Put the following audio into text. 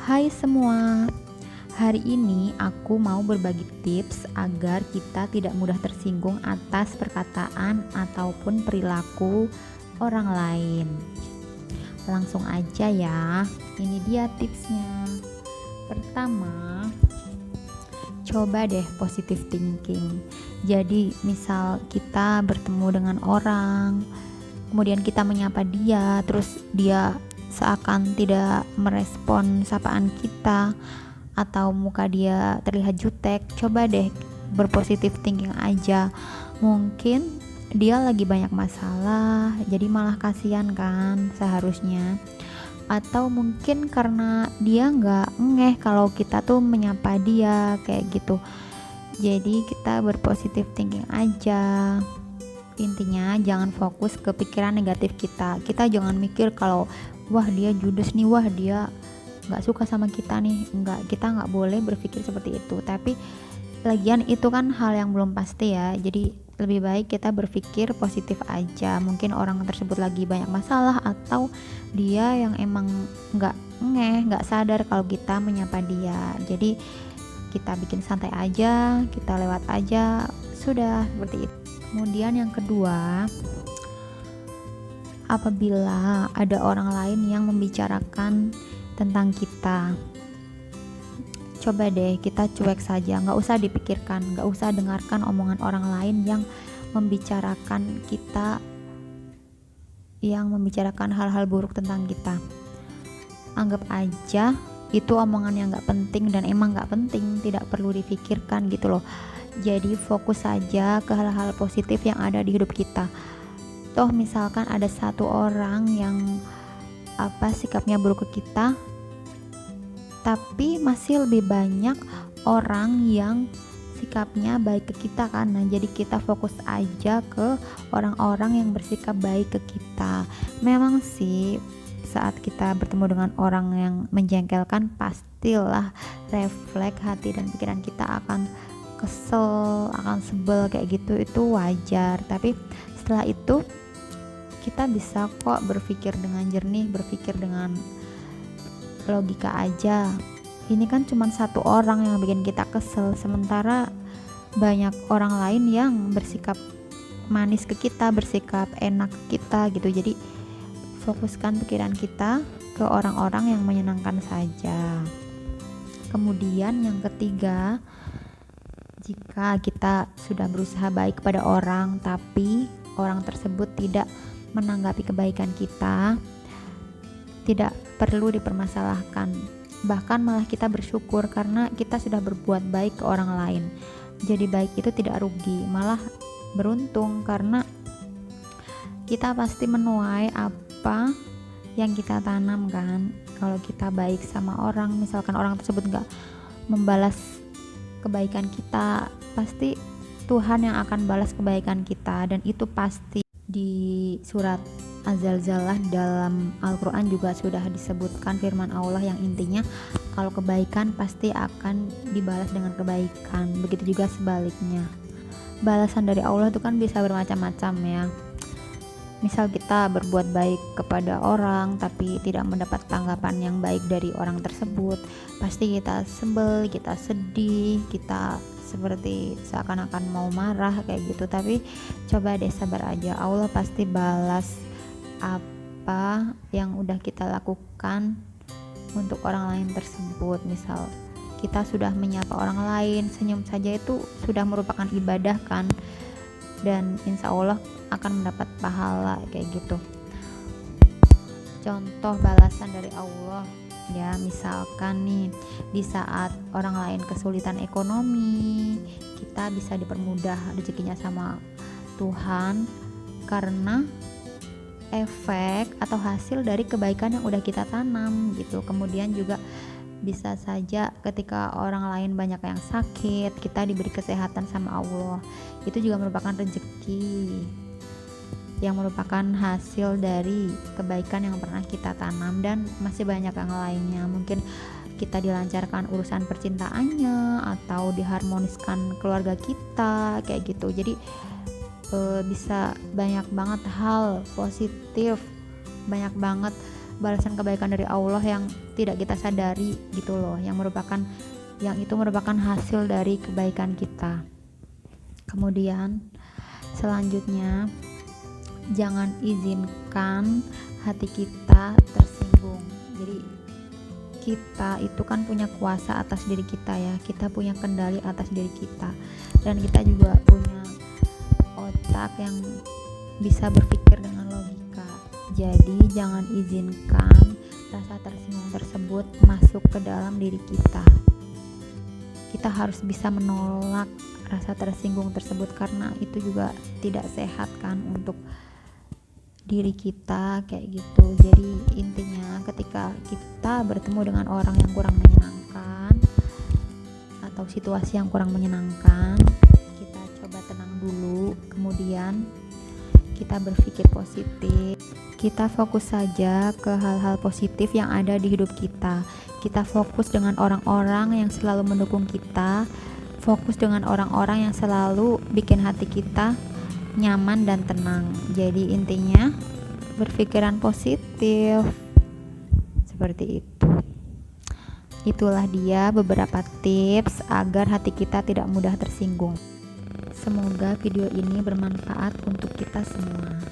Hai semua, hari ini aku mau berbagi tips agar kita tidak mudah tersinggung atas perkataan ataupun perilaku orang lain. Langsung aja ya, ini dia tipsnya. Pertama, coba deh positive thinking. Jadi misal kita bertemu dengan orang, kemudian kita menyapa dia, terus dia seakan tidak merespon sapaan kita atau muka dia terlihat jutek, coba deh berpositif thinking aja. Mungkin dia lagi banyak masalah, jadi malah kasihan kan seharusnya. Atau mungkin karena dia nggak ngeh kalau kita tuh menyapa dia kayak gitu. Jadi kita berpositif thinking aja. Intinya jangan fokus ke pikiran negatif kita jangan mikir kalau wah dia judes nih, wah dia nggak suka sama kita nih. Kita nggak boleh berpikir seperti itu. Tapi lagian itu kan hal yang belum pasti ya, jadi lebih baik kita berpikir positif aja. Mungkin orang tersebut lagi banyak masalah atau dia yang emang nggak sadar kalau kita menyapa dia. Jadi kita bikin santai aja, kita lewat aja, sudah seperti itu. Kemudian yang kedua, apabila ada orang lain yang membicarakan tentang kita, coba deh kita cuek saja, nggak usah dipikirkan, nggak usah dengarkan omongan orang lain yang membicarakan kita, yang membicarakan hal-hal buruk tentang kita. Anggap aja itu omongan yang nggak penting dan emang nggak penting, tidak perlu dipikirkan gitu loh. Jadi fokus saja ke hal-hal positif yang ada di hidup kita. Toh misalkan ada satu orang yang sikapnya buruk ke kita, tapi masih lebih banyak orang yang sikapnya baik ke kita kan. Nah, jadi kita fokus aja ke orang-orang yang bersikap baik ke kita. Memang sih saat kita bertemu dengan orang yang menjengkelkan, pastilah refleks hati dan pikiran kita akan kesel, akan sebel kayak gitu, itu wajar. Tapi setelah itu kita bisa kok berpikir dengan jernih, berpikir dengan logika aja. Ini kan cuma satu orang yang bikin kita kesel, sementara banyak orang lain yang bersikap manis ke kita, bersikap enak ke kita gitu. Jadi fokuskan pikiran kita ke orang-orang yang menyenangkan saja. Kemudian yang ketiga, jika kita sudah berusaha baik kepada orang tapi orang tersebut tidak menanggapi kebaikan kita, tidak perlu dipermasalahkan, bahkan malah kita bersyukur karena kita sudah berbuat baik ke orang lain. Jadi baik itu tidak rugi, malah beruntung karena kita pasti menuai apa yang kita tanam kan. Kalau kita baik sama orang, misalkan orang tersebut gak membalas kebaikan kita, pasti Tuhan yang akan balas kebaikan kita, dan itu pasti. Di surat Az-Zalzalah dalam Al-Quran juga sudah disebutkan firman Allah yang intinya kalau kebaikan pasti akan dibalas dengan kebaikan, begitu juga sebaliknya. Balasan dari Allah itu kan bisa bermacam-macam ya. Misal kita berbuat baik kepada orang tapi tidak mendapat tanggapan yang baik dari orang tersebut, pasti kita sebel, kita sedih, kita seperti seakan-akan mau marah kayak gitu. Tapi coba deh sabar aja, Allah pasti balas apa yang udah kita lakukan untuk orang lain tersebut. Misal kita sudah menyapa orang lain, senyum saja itu sudah merupakan ibadah kan, dan insya Allah akan mendapat pahala kayak gitu. Contoh balasan dari Allah ya, misalkan nih di saat orang lain kesulitan ekonomi, kita bisa dipermudah rezekinya sama Tuhan karena efek atau hasil dari kebaikan yang udah kita tanam gitu. Kemudian juga bisa saja ketika orang lain banyak yang sakit, kita diberi kesehatan sama Allah, itu juga merupakan rezeki yang merupakan hasil dari kebaikan yang pernah kita tanam. Dan masih banyak yang lainnya, mungkin kita dilancarkan urusan percintaannya atau diharmoniskan keluarga kita kayak gitu. Jadi bisa banyak banget hal positif, banyak banget balasan kebaikan dari Allah yang tidak kita sadari gitu loh, yang itu merupakan hasil dari kebaikan kita. Kemudian selanjutnya, jangan izinkan hati kita tersinggung. Jadi kita itu kan punya kuasa atas diri kita ya, kita punya kendali atas diri kita, dan kita juga punya otak yang bisa berpikir dengan logika. Jadi jangan izinkan rasa tersinggung tersebut masuk ke dalam diri kita. Kita harus bisa menolak rasa tersinggung tersebut, karena itu juga tidak sehat kan untuk diri kita kayak gitu. Jadi intinya ketika kita bertemu dengan orang yang kurang menyenangkan atau situasi yang kurang menyenangkan, kita coba tenang dulu, kemudian kita berpikir positif, kita fokus saja ke hal-hal positif yang ada di hidup kita. Kita fokus dengan orang-orang yang selalu mendukung kita, fokus dengan orang-orang yang selalu bikin hati kita nyaman dan tenang. Jadi intinya berpikiran positif seperti itu. Itulah dia beberapa tips agar hati kita tidak mudah tersinggung. Semoga video ini bermanfaat untuk kita semua.